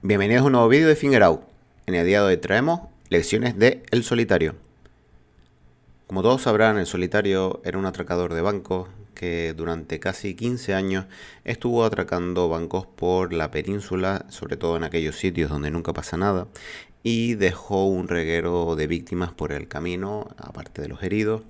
Bienvenidos a un nuevo vídeo de Finger Out. En el día de hoy traemos lecciones de El Solitario. Como todos sabrán, El Solitario era un atracador de bancos que durante casi 15 años estuvo atracando bancos por la península, sobre todo en aquellos sitios donde nunca pasa nada, y dejó un reguero de víctimas por el camino, aparte de los heridos.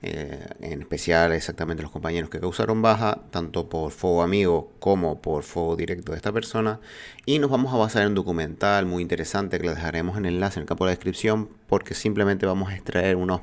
En especial exactamente los compañeros que causaron baja, tanto por fuego amigo como por fuego directo de esta persona. Y nos vamos a basar en un documental muy interesante que les dejaremos en el enlace en el campo de la descripción, porque simplemente vamos a extraer unos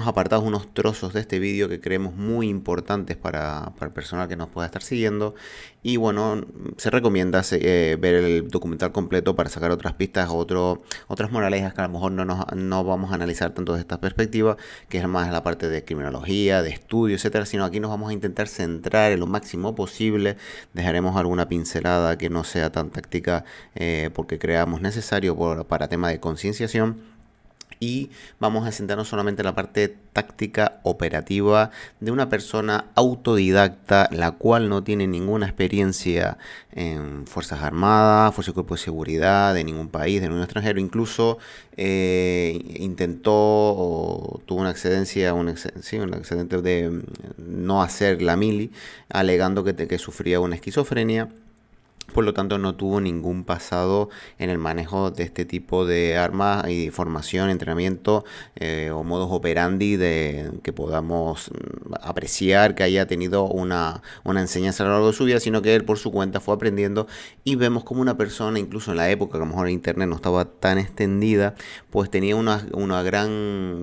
apartados, unos trozos de este vídeo que creemos muy importantes para el personal que nos pueda estar siguiendo. Y bueno, se recomienda ver el documental completo para sacar otras pistas, otras moralejas que a lo mejor no vamos a analizar tanto desde esta perspectiva, que es más la parte de criminología, de estudio, etcétera, sino aquí nos vamos a intentar centrar en lo máximo posible. Dejaremos alguna pincelada que no sea tan táctica porque creamos necesario para tema de concienciación. Y vamos a centrarnos solamente en la parte táctica operativa de una persona autodidacta, la cual no tiene ninguna experiencia en Fuerzas Armadas, Fuerzas y Cuerpos de Seguridad de ningún país, de ningún extranjero. Incluso intentó o tuvo una excedencia, un excedente de no hacer la mili, alegando que sufría una esquizofrenia. Por lo tanto, no tuvo ningún pasado en el manejo de este tipo de armas y formación, entrenamiento o modus operandi que podamos apreciar que haya tenido una enseñanza a lo largo de su vida, sino que él por su cuenta fue aprendiendo. Y vemos como una persona, incluso en la época, que a lo mejor internet no estaba tan extendida, pues tenía un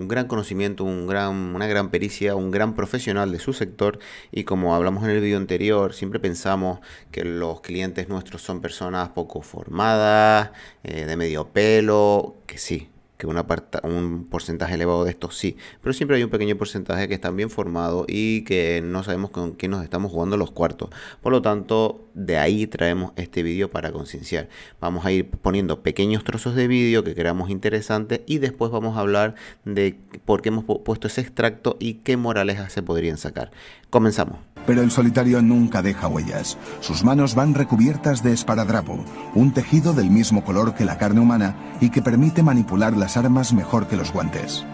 gran conocimiento, una gran pericia, un gran profesional de su sector. Y como hablamos en el vídeo anterior, siempre pensamos que los clientes nuestros son personas poco formadas, de medio pelo, que sí, que un porcentaje elevado de estos sí, pero siempre hay un pequeño porcentaje que están bien formados y que no sabemos con quién nos estamos jugando los cuartos. Por lo tanto, de ahí traemos este vídeo para concienciar. Vamos a ir poniendo pequeños trozos de vídeo que creamos interesantes y después vamos a hablar de por qué hemos puesto ese extracto y qué moralejas se podrían sacar. Comenzamos. Pero el solitario nunca deja huellas. Sus manos van recubiertas de esparadrapo, un tejido del mismo color que la carne humana y que permite manipular las armas mejor que los guantes.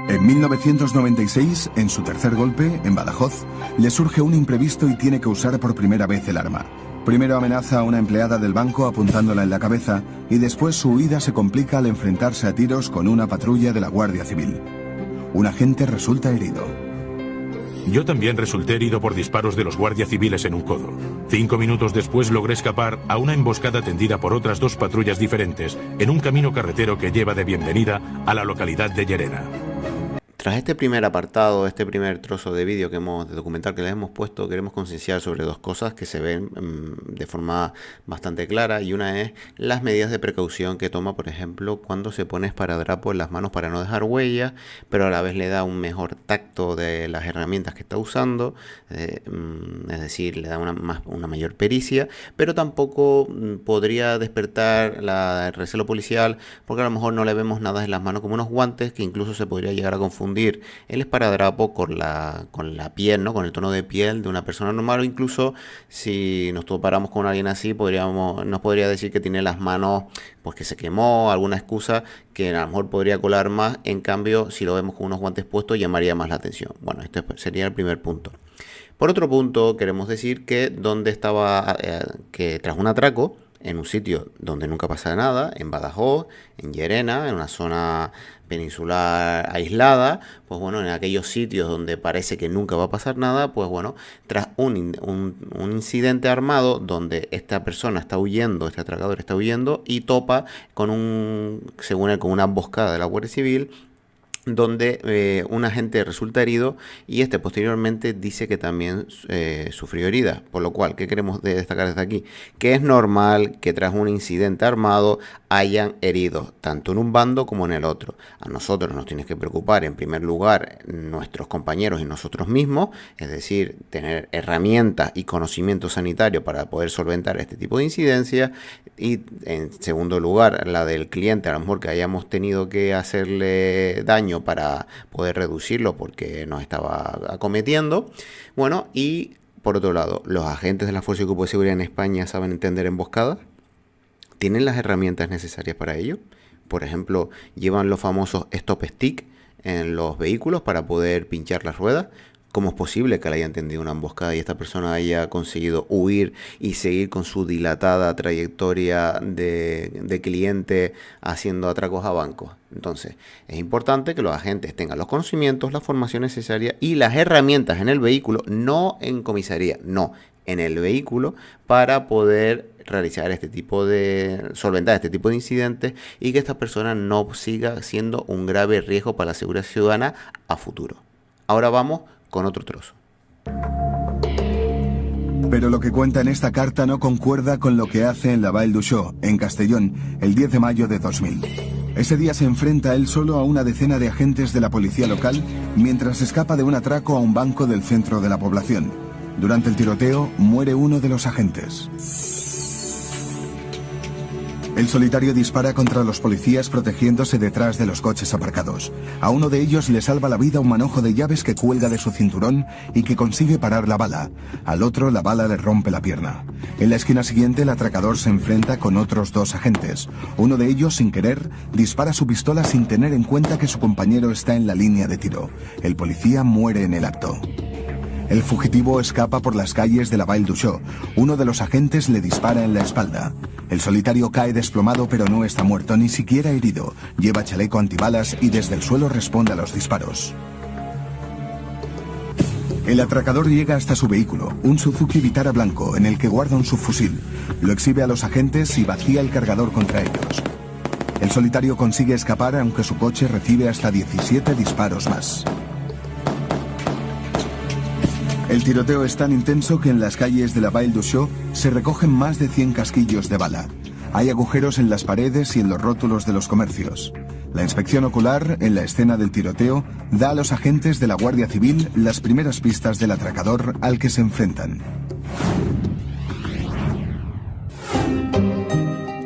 En 1996, en su tercer golpe, en Badajoz, le surge un imprevisto y tiene que usar por primera vez el arma. Primero amenaza a una empleada del banco apuntándola en la cabeza y después su huida se complica al enfrentarse a tiros con una patrulla de la Guardia Civil. Un agente resulta herido. Yo también resulté herido por disparos de los guardias civiles en un codo. 5 minutos después logré escapar a una emboscada tendida por otras 2 patrullas diferentes en un camino carretero que lleva de Bienvenida a la localidad de Llerena. Tras este primer apartado, este primer trozo de vídeo de documental que les hemos puesto, queremos concienciar sobre dos cosas que se ven de forma bastante clara, y una es las medidas de precaución que toma, por ejemplo, cuando se pone esparadrapo en las manos para no dejar huellas, pero a la vez le da un mejor tacto de las herramientas que está usando, es decir, le da una mayor pericia, pero tampoco podría despertar el recelo policial, porque a lo mejor no le vemos nada en las manos como unos guantes, que incluso se podría llegar a confundir el esparadrapo con la piel, ¿no? Con el tono de piel de una persona normal, o incluso si nos toparamos con alguien así, nos podría decir que tiene las manos, pues que se quemó, alguna excusa que a lo mejor podría colar más. En cambio, si lo vemos con unos guantes puestos, llamaría más la atención. Bueno, este sería el primer punto. Por otro punto, queremos decir que que tras un atraco, en un sitio donde nunca pasa nada, en Badajoz, en Llerena, en una zona peninsular aislada, pues bueno, en aquellos sitios donde parece que nunca va a pasar nada, pues bueno, tras un incidente armado donde esta persona está huyendo, este atracador está huyendo y topa según él, con una emboscada de la Guardia Civil, donde un agente resulta herido y este posteriormente dice que también sufrió heridas. Por lo cual, ¿qué queremos destacar desde aquí? Que es normal que tras un incidente armado hayan heridos, tanto en un bando como en el otro. A nosotros nos tiene que preocupar, en primer lugar, nuestros compañeros y nosotros mismos, es decir, tener herramientas y conocimiento sanitario para poder solventar este tipo de incidencias. Y en segundo lugar, la del cliente, a lo mejor que hayamos tenido que hacerle daño para poder reducirlo porque nos estaba acometiendo. Bueno, y por otro lado, ¿los agentes de la Fuerza y Cuerpo de Seguridad en España saben entender emboscadas? ¿Tienen las herramientas necesarias para ello? Por ejemplo, llevan los famosos stop stick en los vehículos para poder pinchar las ruedas. ¿Cómo es posible que le hayan tendido una emboscada y esta persona haya conseguido huir y seguir con su dilatada trayectoria de cliente haciendo atracos a bancos? Entonces, es importante que los agentes tengan los conocimientos, la formación necesaria y las herramientas en el vehículo, no en comisaría, no, en el vehículo, para poder realizar solventar este tipo de incidentes y que esta persona no siga siendo un grave riesgo para la seguridad ciudadana a futuro. Ahora vamos con otro trozo. Pero lo que cuenta en esta carta no concuerda con lo que hace en la Vall d'Uixó, en Castellón, el 10 de mayo de 2000. Ese día se enfrenta él solo a una decena de agentes de la policía local mientras escapa de un atraco a un banco del centro de la población. Durante el tiroteo muere uno de los agentes. El solitario dispara contra los policías protegiéndose detrás de los coches aparcados. A uno de ellos le salva la vida un manojo de llaves que cuelga de su cinturón y que consigue parar la bala. Al otro la bala le rompe la pierna. En la esquina siguiente el atracador se enfrenta con otros dos agentes. Uno de ellos, sin querer, dispara su pistola sin tener en cuenta que su compañero está en la línea de tiro. El policía muere en el acto. El fugitivo escapa por las calles de la Vall d'Uixó. Uno de los agentes le dispara en la espalda. El solitario cae desplomado pero no está muerto, ni siquiera herido. Lleva chaleco antibalas y desde el suelo responde a los disparos. El atracador llega hasta su vehículo, un Suzuki Vitara blanco, en el que guarda un subfusil. Lo exhibe a los agentes y vacía el cargador contra ellos. El solitario consigue escapar aunque su coche recibe hasta 17 disparos más. El tiroteo es tan intenso que en las calles de la Vall d'Uixó se recogen más de 100 casquillos de bala. Hay agujeros en las paredes y en los rótulos de los comercios. La inspección ocular, en la escena del tiroteo, da a los agentes de la Guardia Civil las primeras pistas del atracador al que se enfrentan.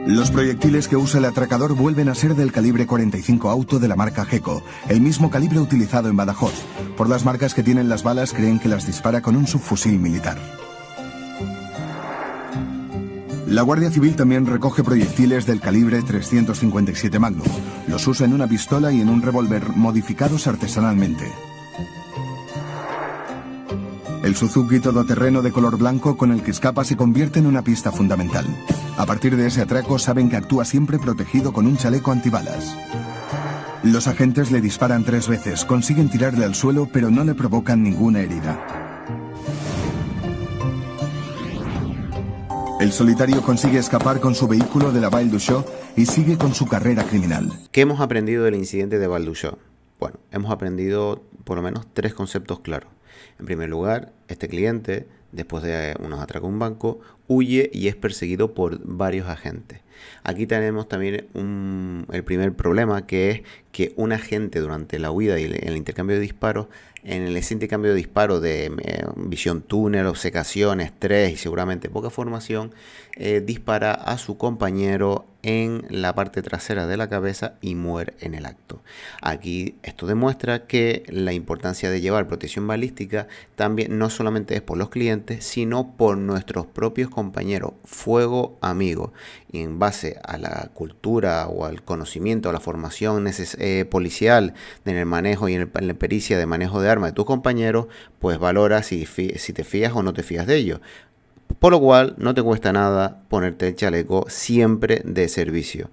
Los proyectiles que usa el atracador vuelven a ser del calibre 45 auto de la marca Geco, el mismo calibre utilizado en Badajoz. Por las marcas que tienen las balas, creen que las dispara con un subfusil militar. La Guardia Civil también recoge proyectiles del calibre 357 Magnum. Los usa en una pistola y en un revólver modificados artesanalmente. El Suzuki todoterreno de color blanco con el que escapa se convierte en una pista fundamental. A partir de ese atraco saben que actúa siempre protegido con un chaleco antibalas. Los agentes le disparan 3 veces, consiguen tirarle al suelo pero no le provocan ninguna herida. El solitario consigue escapar con su vehículo de la Vall d'Uixó y sigue con su carrera criminal. ¿Qué hemos aprendido del incidente de Vall d'Uixó? Bueno, hemos aprendido por lo menos 3 conceptos claros. En primer lugar, este cliente, después de unos atracos a un banco, huye y es perseguido por varios agentes. Aquí tenemos también el primer problema, que es que un agente durante la huida y el intercambio de disparos, en ese intercambio de disparos de visión túnel, obcecación, estrés y seguramente poca formación, dispara a su compañero en la parte trasera de la cabeza y muere en el acto. Aquí esto demuestra que la importancia de llevar protección balística también no solamente es por los clientes, sino por nuestros propios compañeros. Fuego amigo. Y en base a la cultura o al conocimiento, a la formación policial en el manejo y en la pericia de manejo de armas de tus compañeros, pues valora si te fías o no te fías de ellos. Por lo cual no te cuesta nada ponerte el chaleco siempre de servicio.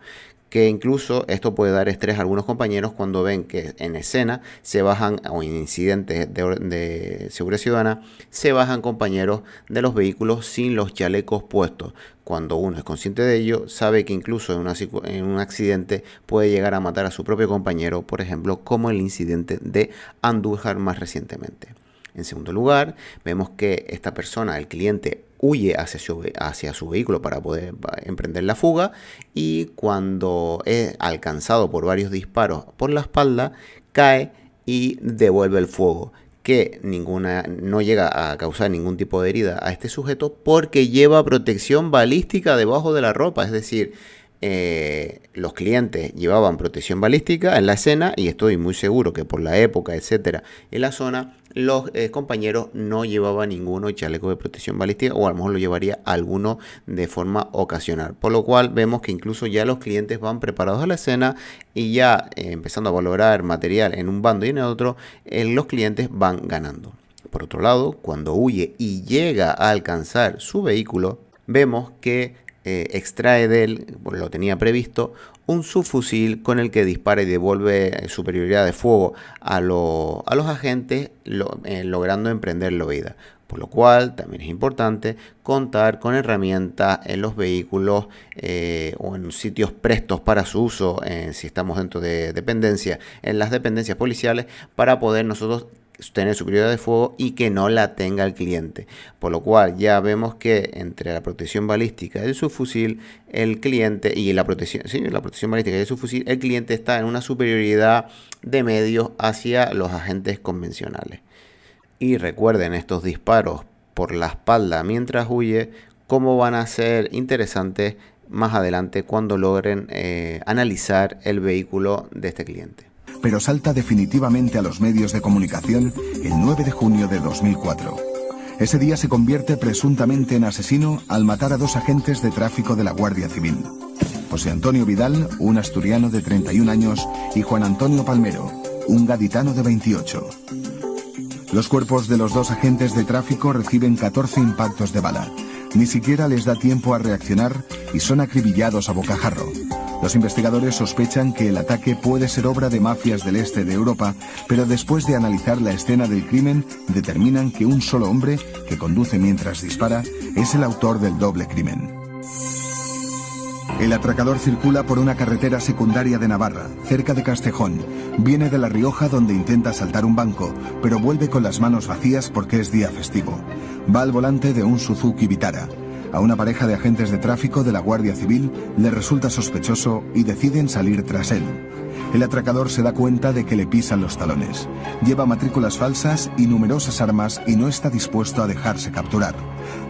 Que incluso esto puede dar estrés a algunos compañeros cuando ven que en escena se bajan, o en incidentes de seguridad ciudadana, se bajan compañeros de los vehículos sin los chalecos puestos. Cuando uno es consciente de ello, sabe que incluso en un accidente puede llegar a matar a su propio compañero, por ejemplo, como el incidente de Andújar más recientemente. En segundo lugar, vemos que esta persona, el cliente, huye hacia su vehículo para poder emprender la fuga, y cuando es alcanzado por varios disparos por la espalda, cae y devuelve el fuego, que no llega a causar ningún tipo de herida a este sujeto porque lleva protección balística debajo de la ropa. Es decir, los clientes llevaban protección balística en la escena, y estoy muy seguro que por la época, etcétera, en la zona, los compañeros no llevaban ninguno chaleco de protección balística, o a lo mejor lo llevaría alguno de forma ocasional. Por lo cual vemos que incluso ya los clientes van preparados a la escena y ya empezando a valorar material en un bando y en el otro, los clientes van ganando. Por otro lado, cuando huye y llega a alcanzar su vehículo, vemos que extrae de él, lo tenía previsto, un subfusil con el que dispara y devuelve superioridad de fuego a los agentes, logrando emprender la huida. Por lo cual también es importante contar con herramientas en los vehículos o en sitios prestos para su uso, si estamos dentro de dependencia, en las dependencias policiales, para poder nosotros tener superioridad de fuego y que no la tenga el cliente. Por lo cual ya vemos que entre la protección balística y el subfusil, el cliente y la protección balística y el subfusil, el cliente está en una superioridad de medios hacia los agentes convencionales. Y recuerden, estos disparos por la espalda mientras huye, cómo van a ser interesantes más adelante cuando logren analizar el vehículo de este cliente. Pero salta definitivamente a los medios de comunicación el 9 de junio de 2004. Ese día se convierte presuntamente en asesino al matar a 2 agentes de tráfico de la Guardia Civil. José Antonio Vidal, un asturiano de 31 años, y Juan Antonio Palmero, un gaditano de 28. Los cuerpos de los 2 agentes de tráfico reciben 14 impactos de bala. Ni siquiera les da tiempo a reaccionar y son acribillados a bocajarro. Los investigadores sospechan que el ataque puede ser obra de mafias del este de Europa, pero después de analizar la escena del crimen, determinan que un solo hombre, que conduce mientras dispara, es el autor del doble crimen. El atracador circula por una carretera secundaria de Navarra, cerca de Castejón. Viene de La Rioja, donde intenta asaltar un banco, pero vuelve con las manos vacías porque es día festivo. Va al volante de un Suzuki Vitara. A una pareja de agentes de tráfico de la Guardia Civil le resulta sospechoso y deciden salir tras él. El atracador se da cuenta de que le pisan los talones. Lleva matrículas falsas y numerosas armas y no está dispuesto a dejarse capturar.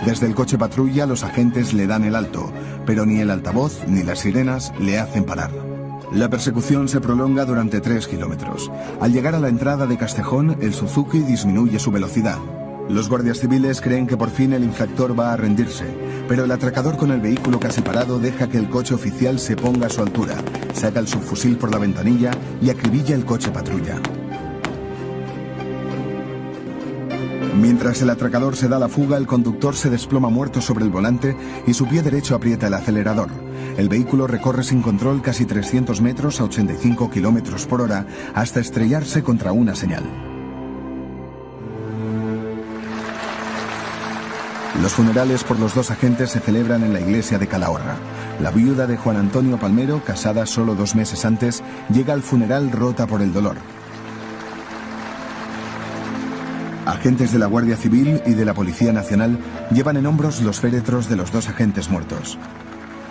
Desde el coche patrulla los agentes le dan el alto, pero ni el altavoz ni las sirenas le hacen parar. La persecución se prolonga durante 3 kilómetros. Al llegar a la entrada de Castejón, el Suzuki disminuye su velocidad. Los guardias civiles creen que por fin el infractor va a rendirse, pero el atracador con el vehículo casi parado deja que el coche oficial se ponga a su altura, saca el subfusil por la ventanilla y acribilla el coche patrulla. Mientras el atracador se da la fuga, el conductor se desploma muerto sobre el volante y su pie derecho aprieta el acelerador. El vehículo recorre sin control casi 300 metros a 85 kilómetros por hora hasta estrellarse contra una señal. Los funerales por los 2 agentes se celebran en la iglesia de Calahorra. La viuda de Juan Antonio Palmero, casada solo 2 meses antes, llega al funeral rota por el dolor. Agentes de la Guardia Civil y de la Policía Nacional llevan en hombros los féretros de los 2 agentes muertos.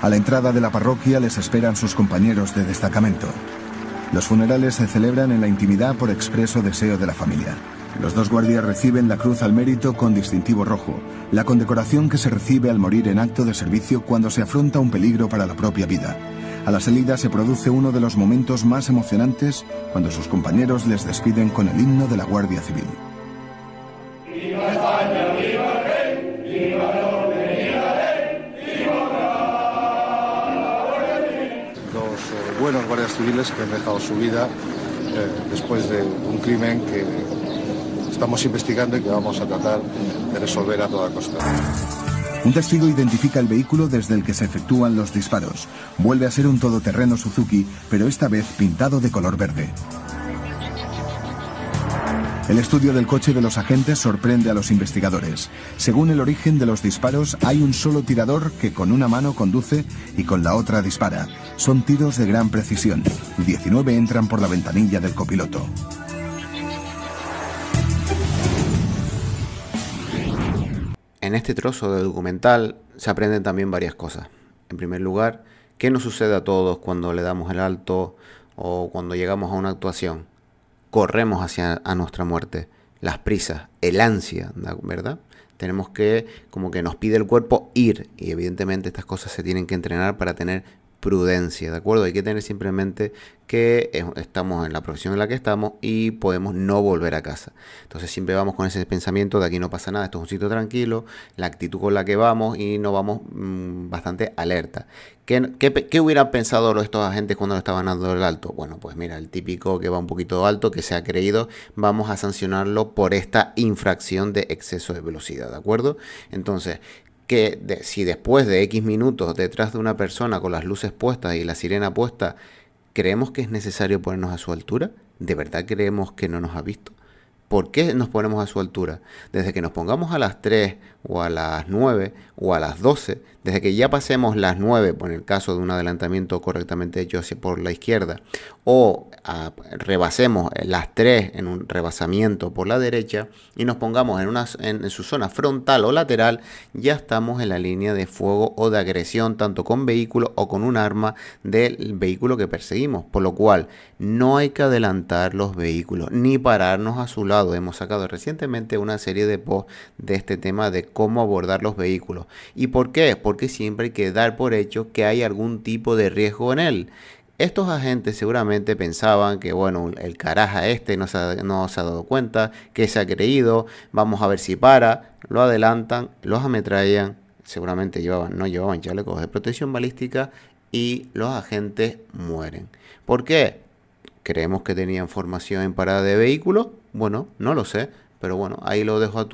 A la entrada de la parroquia les esperan sus compañeros de destacamento. Los funerales se celebran en la intimidad por expreso deseo de la familia. Los 2 guardias reciben la Cruz al Mérito con distintivo rojo, la condecoración que se recibe al morir en acto de servicio cuando se afronta un peligro para la propia vida. A la salida se produce uno de los momentos más emocionantes cuando sus compañeros les despiden con el himno de la Guardia Civil. ¡Viva España, viva el rey! ¡Viva el orden, viva el rey! ¡Viva la Guardia Civil! 2 buenos guardias civiles que han dejado su vida después de un crimen que estamos investigando y que vamos a tratar de resolver a toda costa. Un testigo identifica el vehículo desde el que se efectúan los disparos. Vuelve a ser un todoterreno Suzuki, pero esta vez pintado de color verde. El estudio del coche de los agentes sorprende a los investigadores. Según el origen de los disparos, hay un solo tirador que con una mano conduce y con la otra dispara. Son tiros de gran precisión. 19 entran por la ventanilla del copiloto. En este trozo de documental se aprenden también varias cosas. En primer lugar, ¿qué nos sucede a todos cuando le damos el alto o cuando llegamos a una actuación? Corremos hacia nuestra muerte. Las prisas, el ansia, ¿verdad? Tenemos que, como que nos pide el cuerpo, ir. Y evidentemente estas cosas se tienen que entrenar para tener prudencia, ¿de acuerdo? Hay que tener simplemente que estamos en la profesión en la que estamos y podemos no volver a casa. Entonces siempre vamos con ese pensamiento de aquí no pasa nada, esto es un sitio tranquilo, la actitud con la que vamos y nos vamos bastante alerta. ¿Qué hubieran pensado estos agentes cuando le estaban dando el alto? Bueno, pues mira, el típico que va un poquito alto, que se ha creído, vamos a sancionarlo por esta infracción de exceso de velocidad, ¿de acuerdo? Entonces, si después de X minutos detrás de una persona con las luces puestas y la sirena puesta, creemos que es necesario ponernos a su altura, ¿de verdad creemos que no nos ha visto? ¿Por qué nos ponemos a su altura? Desde que nos pongamos a las 3 o a las 9 o a las 12, desde que ya pasemos las 9, por el caso de un adelantamiento correctamente hecho hacia por la izquierda, o rebasemos las 3 en un rebasamiento por la derecha y nos pongamos en su zona frontal o lateral, ya estamos en la línea de fuego o de agresión, tanto con vehículo o con un arma del vehículo que perseguimos. Por lo cual, no hay que adelantar los vehículos ni pararnos a su lado. Hemos sacado recientemente una serie de posts de este tema de cómo abordar los vehículos. ¿Y por qué? Porque siempre hay que dar por hecho que hay algún tipo de riesgo en él. Estos agentes seguramente pensaban que, bueno, el caraja no se ha dado cuenta, que se ha creído, vamos a ver si para, lo adelantan, los ametrallan, seguramente no llevaban chalecos de protección balística y los agentes mueren. ¿Por qué? ¿Creemos que tenían formación en parada de vehículos? Bueno, no lo sé. Pero bueno, ahí lo dejo a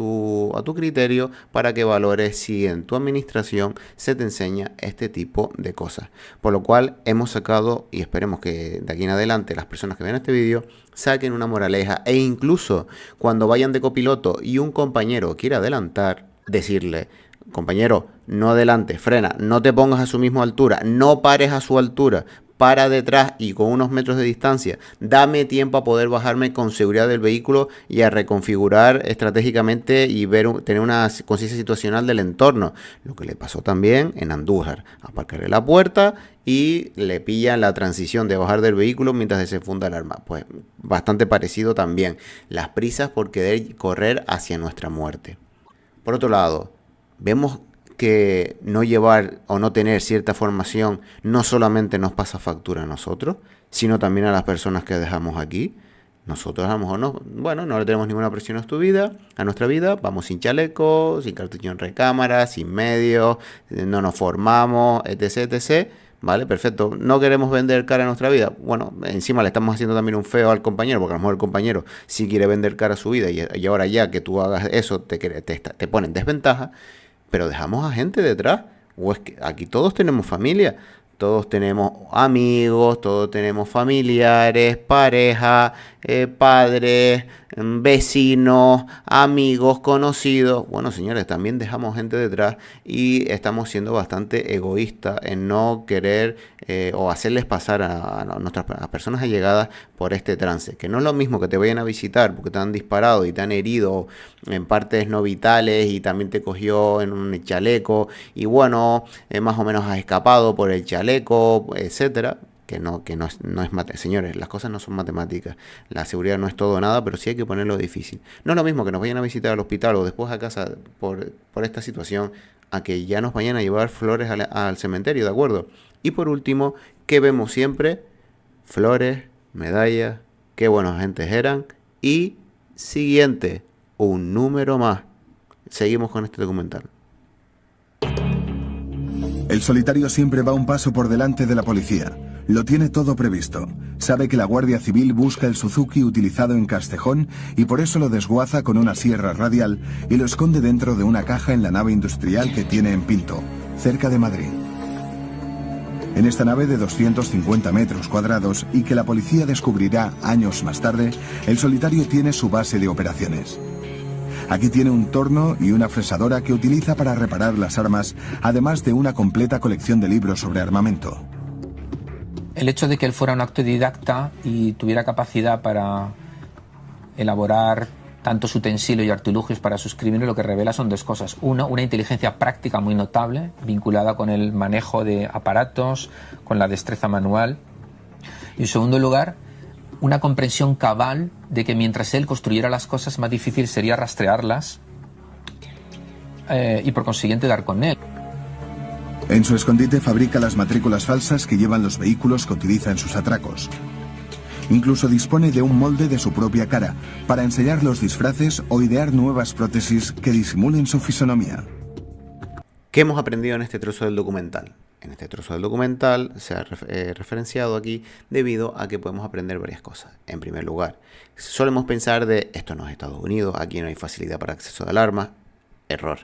tu criterio para que valores si en tu administración se te enseña este tipo de cosas. Por lo cual hemos sacado, y esperemos que de aquí en adelante las personas que vean este vídeo saquen una moraleja, e incluso cuando vayan de copiloto y un compañero quiera adelantar, decirle: compañero, no adelante, frena, no te pongas a su misma altura, no pares a su altura, para detrás y con unos metros de distancia, dame tiempo a poder bajarme con seguridad del vehículo y a reconfigurar estratégicamente y tener una conciencia situacional del entorno. Lo que le pasó también en Andújar, aparcarle la puerta y le pillan la transición de bajar del vehículo mientras se funda el arma. Pues bastante parecido también, las prisas por querer correr hacia nuestra muerte. Por otro lado, vemos que no llevar o no tener cierta formación no solamente nos pasa factura a nosotros, sino también a las personas que dejamos aquí. Nosotros a lo mejor no le tenemos ninguna presión a nuestra vida, vamos sin chaleco, sin cartucho en recámara, sin medios, no nos formamos, etc, etc. Vale, perfecto. No queremos vender cara a nuestra vida. Bueno, encima le estamos haciendo también un feo al compañero, porque a lo mejor el compañero sí quiere vender cara a su vida y ahora ya que tú hagas eso te pone en desventaja. Pero dejamos a gente detrás. O es que aquí todos tenemos familia, todos tenemos amigos, todos tenemos familiares, pareja, padres, vecinos, amigos, conocidos. Bueno, señores, también dejamos gente detrás y estamos siendo bastante egoístas en no querer o hacerles pasar a nuestras personas allegadas por este trance. Que no es lo mismo que te vayan a visitar porque te han disparado y te han herido en partes no vitales y también te cogió en un chaleco y bueno, más o menos has escapado por el chaleco, etcétera. Que no es señores, las cosas no son matemáticas. La seguridad no es todo o nada, pero sí hay que ponerlo difícil. No es lo mismo que nos vayan a visitar al hospital o después a casa por esta situación, a que ya nos vayan a llevar flores al cementerio, ¿de acuerdo? Y por último, ¿qué vemos siempre? Flores, medallas, qué buenos agentes eran. Y siguiente, un número más. Seguimos con este documental. El solitario siempre va un paso por delante de la policía. Lo tiene todo previsto. Sabe que la Guardia Civil busca el Suzuki utilizado en Castejón y por eso lo desguaza con una sierra radial y lo esconde dentro de una caja en la nave industrial que tiene en Pinto, cerca de Madrid. En esta nave de 250 metros cuadrados y que la policía descubrirá años más tarde, el solitario tiene su base de operaciones. Aquí tiene un torno y una fresadora que utiliza para reparar las armas, además de una completa colección de libros sobre armamento. El hecho de que él fuera un autodidacta y tuviera capacidad para elaborar tantos utensilios y artilugios para sus crímenes, lo que revela son dos cosas. Uno, una inteligencia práctica muy notable, vinculada con el manejo de aparatos, con la destreza manual. Y en segundo lugar, una comprensión cabal de que mientras él construyera las cosas, más difícil sería rastrearlas y por consiguiente dar con él. En su escondite fabrica las matrículas falsas que llevan los vehículos que utiliza en sus atracos. Incluso dispone de un molde de su propia cara para ensayar los disfraces o idear nuevas prótesis que disimulen su fisonomía. ¿Qué hemos aprendido en este trozo del documental? En este trozo del documental se ha referenciado aquí debido a que podemos aprender varias cosas. En primer lugar, solemos pensar de esto no es Estados Unidos, aquí no hay facilidad para acceso al arma. Error.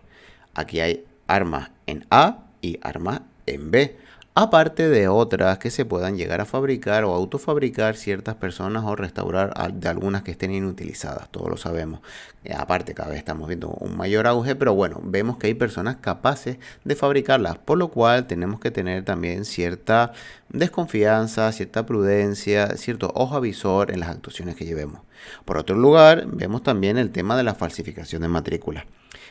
Aquí hay armas en A y armas en B. Aparte de otras que se puedan llegar a fabricar o autofabricar ciertas personas o restaurar de algunas que estén inutilizadas, todos lo sabemos. Aparte, cada vez estamos viendo un mayor auge, pero bueno, vemos que hay personas capaces de fabricarlas, por lo cual tenemos que tener también cierta desconfianza, cierta prudencia, cierto ojo avisor en las actuaciones que llevemos. Por otro lugar, vemos también el tema de la falsificación de matrículas.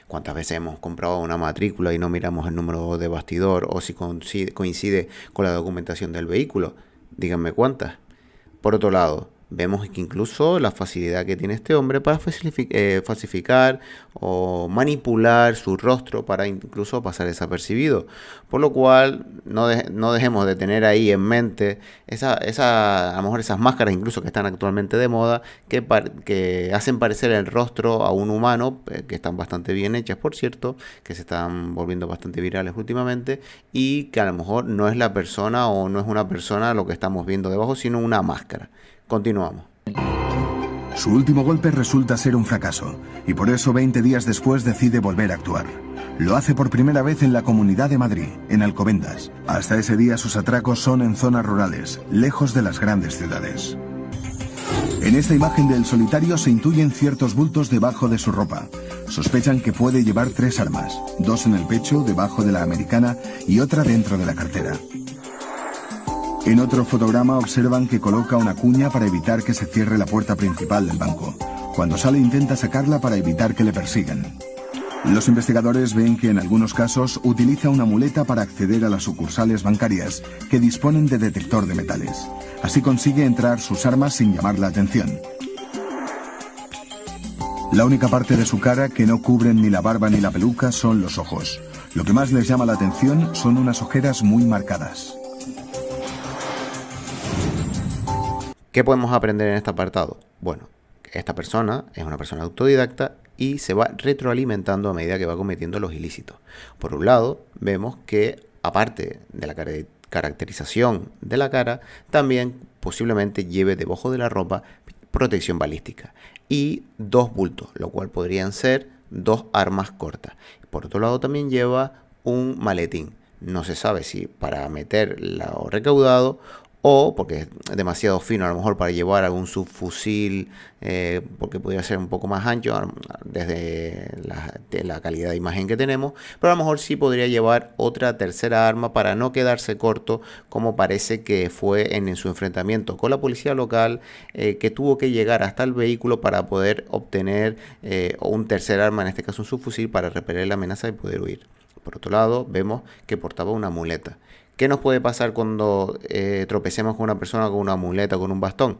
¿Cuántas veces hemos comprado una matrícula y no miramos el número de bastidor o si coincide con la documentación del vehículo? Díganme cuántas. Por otro lado, vemos que incluso la facilidad que tiene este hombre para falsificar o manipular su rostro para incluso pasar desapercibido. Por lo cual no dejemos de tener ahí en mente a lo mejor esas máscaras incluso que están actualmente de moda que hacen parecer el rostro a un humano, que están bastante bien hechas por cierto, que se están volviendo bastante virales últimamente y que a lo mejor no es la persona o no es una persona lo que estamos viendo debajo, sino una máscara. Continuamos. Su último golpe resulta ser un fracaso y por eso 20 días después decide volver a actuar. Lo hace por primera vez en la Comunidad de Madrid, en Alcobendas. Hasta ese día sus atracos son en zonas rurales, lejos de las grandes ciudades. En esta imagen del solitario se intuyen ciertos bultos debajo de su ropa. Sospechan que puede llevar 3 armas, 2 en el pecho, debajo de la americana y otra dentro de la cartera. En otro fotograma observan que coloca una cuña para evitar que se cierre la puerta principal del banco. Cuando sale intenta sacarla para evitar que le persigan. Los investigadores ven que en algunos casos utiliza una muleta para acceder a las sucursales bancarias que disponen de detector de metales. Así consigue entrar sus armas sin llamar la atención. La única parte de su cara que no cubren ni la barba ni la peluca son los ojos. Lo que más les llama la atención son unas ojeras muy marcadas. ¿Qué podemos aprender en este apartado? Bueno, esta persona es una persona autodidacta y se va retroalimentando a medida que va cometiendo los ilícitos. Por un lado, vemos que aparte de la caracterización de la cara, también posiblemente lleve debajo de la ropa protección balística y 2 bultos, lo cual podrían ser 2 armas cortas. Por otro lado, también lleva un maletín. No se sabe si para meter lo recaudado o porque es demasiado fino a lo mejor para llevar algún subfusil, porque podría ser un poco más ancho desde la calidad de imagen que tenemos, pero a lo mejor sí podría llevar otra tercera arma para no quedarse corto como parece que fue en su enfrentamiento con la policía local, que tuvo que llegar hasta el vehículo para poder obtener un tercer arma, en este caso un subfusil, para repeler la amenaza y poder huir. Por otro lado, vemos que portaba una muleta. ¿Qué nos puede pasar cuando tropecemos con una persona con una muleta o con un bastón?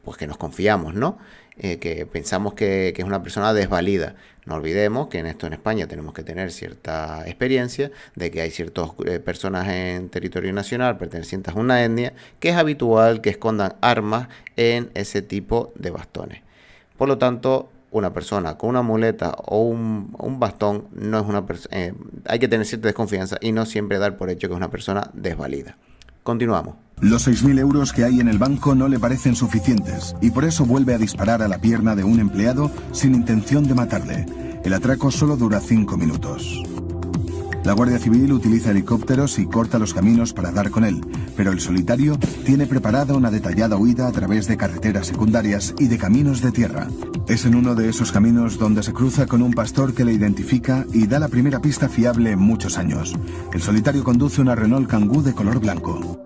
Pues que nos confiamos, ¿no? Que pensamos que es una persona desvalida. No olvidemos que en esto en España tenemos que tener cierta experiencia de que hay ciertas personas en territorio nacional pertenecientes a una etnia que es habitual que escondan armas en ese tipo de bastones. Por lo tanto, una persona con una muleta o un bastón no es una persona, hay que tener cierta desconfianza y no siempre dar por hecho que es una persona desvalida. Continuamos. Los 6.000 euros que hay en el banco no le parecen suficientes y por eso vuelve a disparar a la pierna de un empleado sin intención de matarle. El atraco solo dura 5 minutos. La Guardia Civil utiliza helicópteros y corta los caminos para dar con él, pero el solitario tiene preparada una detallada huida a través de carreteras secundarias y de caminos de tierra. Es en uno de esos caminos donde se cruza con un pastor que le identifica y da la primera pista fiable en muchos años. El solitario conduce una Renault Kangoo de color blanco.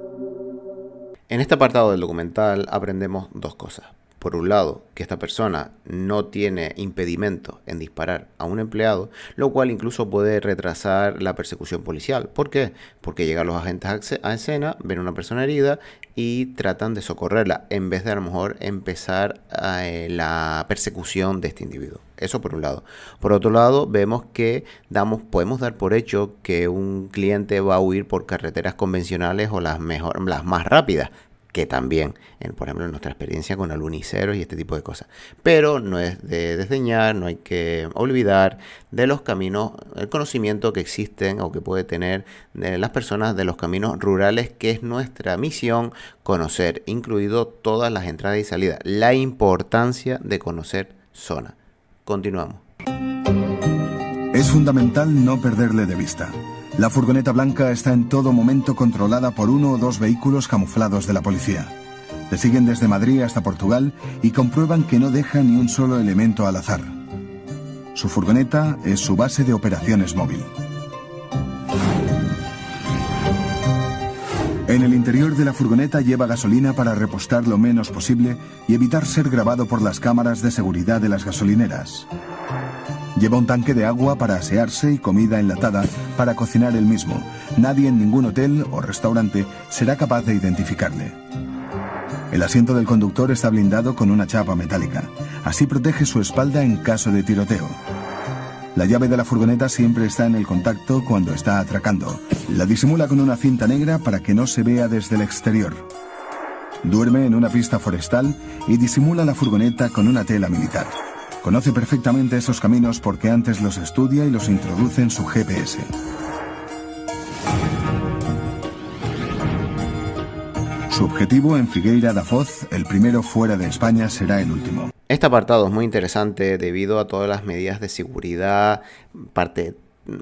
En este apartado del documental aprendemos 2 cosas. por un lado, que esta persona no tiene impedimento en disparar a un empleado, lo cual incluso puede retrasar la persecución policial. ¿Por qué? Porque llegan los agentes a escena, ven a una persona herida y tratan de socorrerla, en vez de a lo mejor empezar la persecución de este individuo. Eso por un lado. Por otro lado, vemos que podemos dar por hecho que un cliente va a huir por carreteras convencionales o las más rápidas, que también, por ejemplo, en nuestra experiencia con aluniceros y este tipo de cosas. Pero no es de desdeñar, no hay que olvidar de los caminos, el conocimiento que existen o que puede tener las personas de los caminos rurales, que es nuestra misión conocer, incluido todas las entradas y salidas. La importancia de conocer zona. Continuamos. Es fundamental no perderle de vista. La furgoneta blanca está en todo momento controlada por 1 o 2 vehículos camuflados de la policía. Le siguen desde Madrid hasta Portugal y comprueban que no deja ni un solo elemento al azar. Su furgoneta es su base de operaciones móvil. En el interior de la furgoneta lleva gasolina para repostar lo menos posible y evitar ser grabado por las cámaras de seguridad de las gasolineras. Lleva un tanque de agua para asearse y comida enlatada para cocinar él mismo. Nadie en ningún hotel o restaurante será capaz de identificarle. El asiento del conductor está blindado con una chapa metálica. Así protege su espalda en caso de tiroteo. La llave de la furgoneta siempre está en el contacto cuando está atracando. La disimula con una cinta negra para que no se vea desde el exterior. Duerme en una pista forestal y disimula la furgoneta con una tela militar. Conoce perfectamente esos caminos porque antes los estudia y los introduce en su GPS. Su objetivo en Figueira da Foz, el primero fuera de España, será el último. Este apartado es muy interesante debido a todas las medidas de seguridad, parte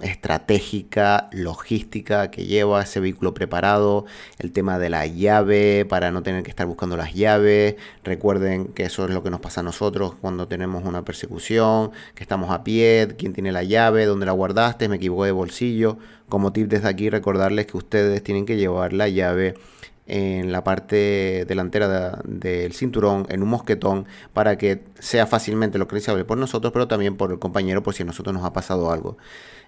estratégica, logística que lleva ese vehículo preparado, el tema de la llave para no tener que estar buscando las llaves. Recuerden que eso es lo que nos pasa a nosotros cuando tenemos una persecución, que estamos a pie, quién tiene la llave, dónde la guardaste, me equivoqué de bolsillo. Como tip desde aquí, recordarles que ustedes tienen que llevar la llave en la parte delantera del cinturón, en un mosquetón, para que sea fácilmente localizable por nosotros, pero también por el compañero, por si a nosotros nos ha pasado algo.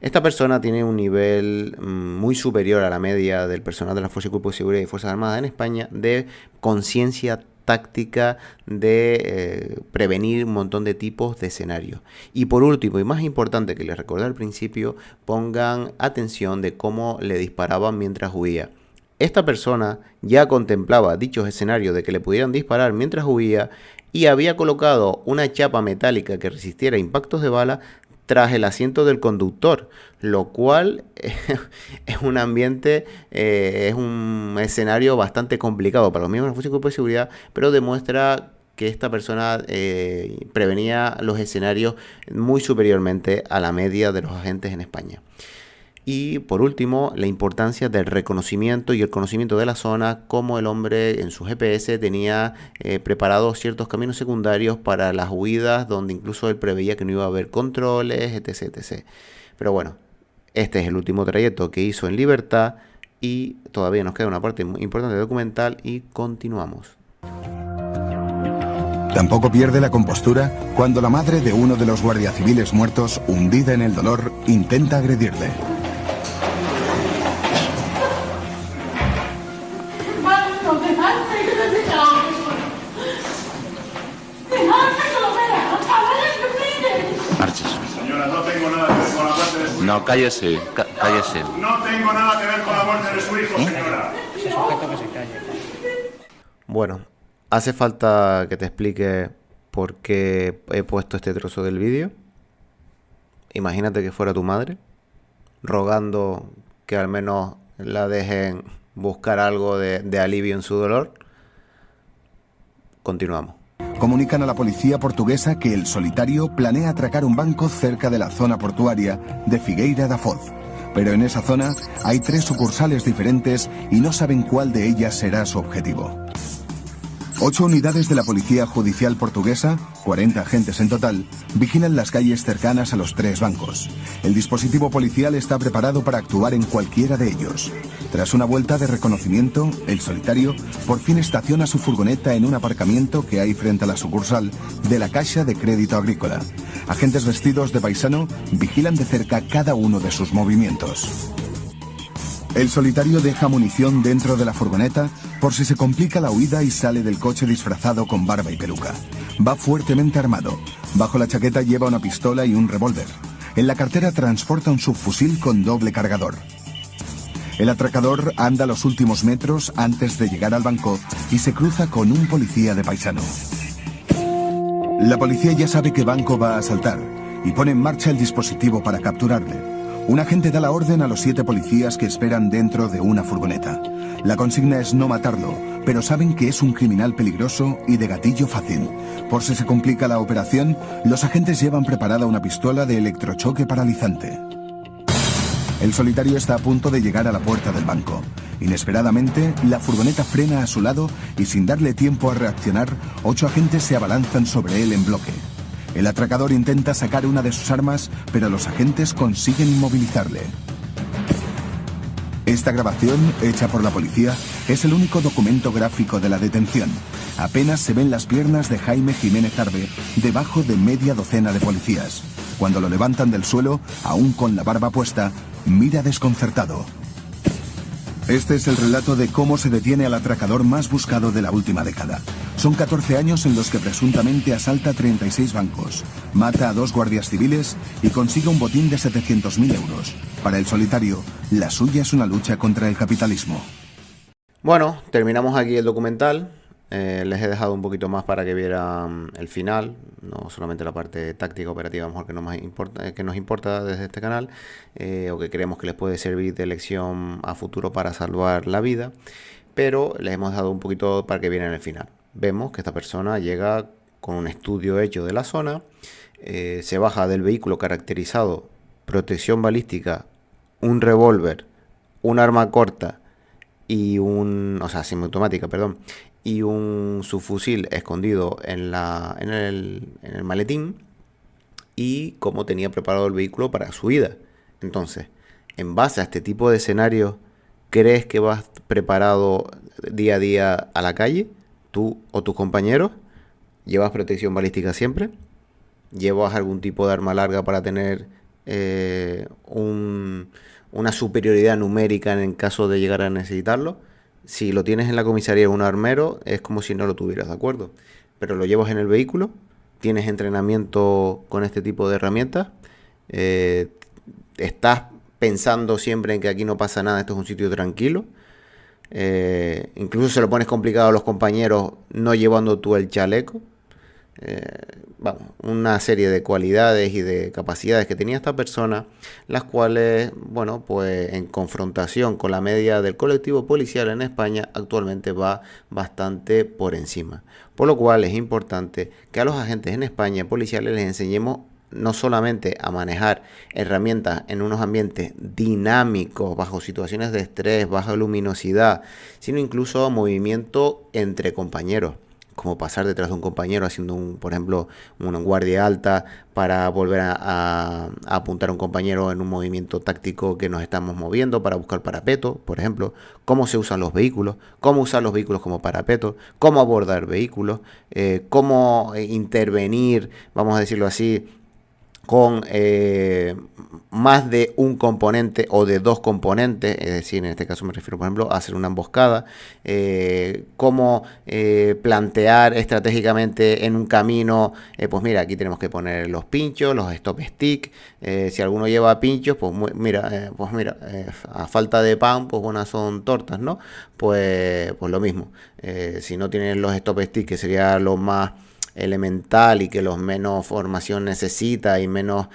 Esta persona tiene un nivel muy superior a la media del personal de la Fuerza y Cuerpo de Seguridad y Fuerzas Armadas en España de conciencia táctica de prevenir un montón de tipos de escenarios. Y por último, y más importante que les recordé al principio, pongan atención de cómo le disparaban mientras huía. Esta persona ya contemplaba dichos escenarios de que le pudieran disparar mientras huía y había colocado una chapa metálica que resistiera impactos de bala tras el asiento del conductor, lo cual es un ambiente, es un escenario bastante complicado para los miembros de la Fuerza y Cuerpo de Seguridad, pero demuestra que esta persona prevenía los escenarios muy superiormente a la media de los agentes en España. Y por último, la importancia del reconocimiento y el conocimiento de la zona, como el hombre en su GPS tenía preparados ciertos caminos secundarios para las huidas, donde incluso él preveía que no iba a haber controles, etc, etc. Pero bueno, este es el último trayecto que hizo en libertad y todavía nos queda una parte muy importante documental y continuamos. Tampoco pierde la compostura cuando la madre de uno de los guardias civiles muertos, hundida en el dolor, intenta agredirle. Marches. Señora, no tengo nada que ver con la muerte de su hijo. No, cállese, cállese. No tengo nada que ver con la muerte de su hijo, señora. Bueno, hace falta que te explique por qué he puesto este trozo del vídeo. Imagínate que fuera tu madre, rogando que al menos la dejen buscar algo de alivio en su dolor. Continuamos. Comunican a la policía portuguesa que el solitario planea atracar un banco cerca de la zona portuaria de Figueira da Foz. Pero en esa zona hay 3 sucursales diferentes y no saben cuál de ellas será su objetivo. 8 unidades de la Policía Judicial Portuguesa, 40 agentes en total, vigilan las calles cercanas a los 3 bancos. El dispositivo policial está preparado para actuar en cualquiera de ellos. Tras una vuelta de reconocimiento, el solitario por fin estaciona su furgoneta en un aparcamiento que hay frente a la sucursal de la Caixa de Crédito Agrícola. Agentes vestidos de paisano vigilan de cerca cada uno de sus movimientos. El solitario deja munición dentro de la furgoneta por si se complica la huida y sale del coche disfrazado con barba y peluca. Va fuertemente armado. Bajo la chaqueta lleva una pistola y un revólver. En la cartera transporta un subfusil con doble cargador. El atracador anda los últimos metros antes de llegar al banco y se cruza con un policía de paisano. La policía ya sabe qué banco va a asaltar y pone en marcha el dispositivo para capturarle. Un agente da la orden a los 7 policías que esperan dentro de una furgoneta. La consigna es no matarlo, pero saben que es un criminal peligroso y de gatillo fácil. Por si se complica la operación, los agentes llevan preparada una pistola de electrochoque paralizante. El solitario está a punto de llegar a la puerta del banco. Inesperadamente, la furgoneta frena a su lado y sin darle tiempo a reaccionar, 8 agentes se abalanzan sobre él en bloque. El atracador intenta sacar una de sus armas, pero los agentes consiguen inmovilizarle. Esta grabación, hecha por la policía, es el único documento gráfico de la detención. Apenas se ven las piernas de Jaime Jiménez Arbe debajo de media docena de policías. Cuando lo levantan del suelo, aún con la barba puesta, mira desconcertado. Este es el relato de cómo se detiene al atracador más buscado de la última década. Son 14 años en los que presuntamente asalta 36 bancos, mata a 2 guardias civiles y consigue un botín de 700.000 euros. Para el solitario, la suya es una lucha contra el capitalismo. Bueno, terminamos aquí el documental. Les he dejado un poquito más para que vieran el final, no solamente la parte táctica operativa, a lo mejor que nos importa desde este canal, o que creemos que les puede servir de lección a futuro para salvar la vida, pero les hemos dado un poquito para que vieran el final. Vemos que esta persona llega con un estudio hecho de la zona, se baja del vehículo caracterizado, protección balística, un revólver, un arma corta y semiautomática, perdón, y un subfusil escondido en el maletín, y cómo tenía preparado el vehículo para su huida. Entonces, en base a este tipo de escenario, ¿crees que vas preparado día a día a la calle? ¿Tú o tus compañeros? ¿Llevas protección balística siempre? ¿Llevas algún tipo de arma larga para tener una superioridad numérica en caso de llegar a necesitarlo? Si lo tienes en la comisaría un armero, es como si no lo tuvieras, ¿de acuerdo? Pero lo llevas en el vehículo, tienes entrenamiento con este tipo de herramientas, estás pensando siempre en que aquí no pasa nada, esto es un sitio tranquilo. Incluso se lo pones complicado a los compañeros no llevando tú el chaleco. Una serie de cualidades y de capacidades que tenía esta persona, las cuales, bueno, pues en confrontación con la media del colectivo policial en España, actualmente va bastante por encima. Por lo cual es importante que a los agentes en España policiales les enseñemos no solamente a manejar herramientas en unos ambientes dinámicos, bajo situaciones de estrés, baja luminosidad, sino incluso movimiento entre compañeros, como pasar detrás de un compañero haciendo, por ejemplo, una guardia alta para volver a apuntar a un compañero en un movimiento táctico que nos estamos moviendo para buscar parapeto, por ejemplo, cómo se usan los vehículos, cómo usar los vehículos como parapeto, cómo abordar vehículos, cómo intervenir, vamos a decirlo así, con más de un componente o de 2 componentes, es decir, en este caso me refiero, por ejemplo, a hacer una emboscada, cómo plantear estratégicamente en un camino, pues mira, aquí tenemos que poner los pinchos, los stop stick, si alguno lleva pinchos, pues mira, a falta de pan, pues buenas son tortas, ¿no? Pues lo mismo, si no tienes los stop stick, que sería lo más elemental y que los menos formación necesita y menos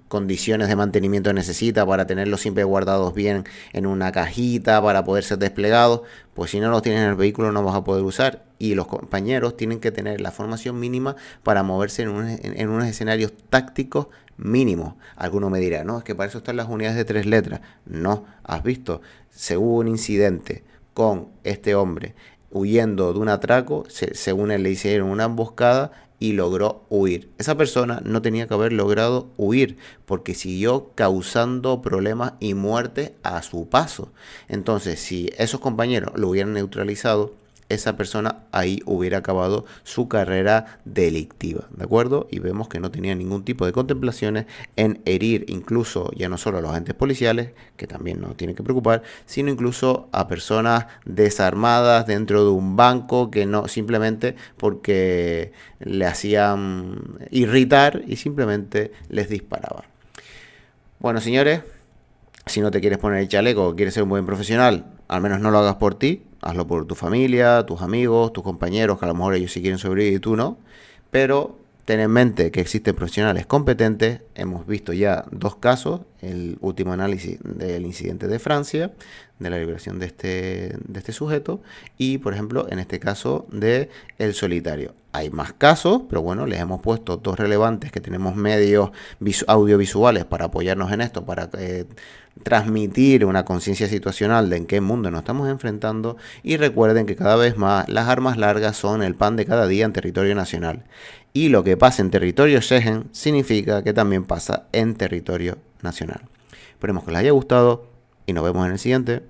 condiciones de mantenimiento necesita para tenerlos siempre guardados bien en una cajita para poder ser desplegados, pues si no los tienes en el vehículo no vas a poder usar, y los compañeros tienen que tener la formación mínima para moverse en unos escenarios tácticos mínimos. Alguno me dirá, no, es que para eso están las unidades de 3 letras. No, has visto, según un incidente con este hombre, huyendo de un atraco, según él le hicieron una emboscada y logró huir. Esa persona no tenía que haber logrado huir porque siguió causando problemas y muerte a su paso. Entonces, si esos compañeros lo hubieran neutralizado, esa persona ahí hubiera acabado su carrera delictiva, ¿de acuerdo? Y vemos que no tenía ningún tipo de contemplaciones en herir incluso ya no solo a los agentes policiales, que también nos tienen que preocupar, sino incluso a personas desarmadas dentro de un banco que no, simplemente porque le hacían irritar y simplemente les disparaba. Bueno, señores, si no te quieres poner el chaleco o quieres ser un buen profesional, al menos no lo hagas por ti, hazlo por tu familia, tus amigos, tus compañeros, que a lo mejor ellos sí quieren sobrevivir y tú no. Pero ten en mente que existen profesionales competentes. Hemos visto ya 2 casos, el último análisis del incidente de Francia, de la liberación de este sujeto, y por ejemplo en este caso de El Solitario. Hay más casos, pero bueno, les hemos puesto 2 relevantes que tenemos medios audiovisuales para apoyarnos en esto, para transmitir una conciencia situacional de en qué mundo nos estamos enfrentando. Y recuerden que cada vez más las armas largas son el pan de cada día en territorio nacional. Y lo que pasa en territorio Schengen significa que también pasa en territorio nacional. Esperemos que les haya gustado y nos vemos en el siguiente.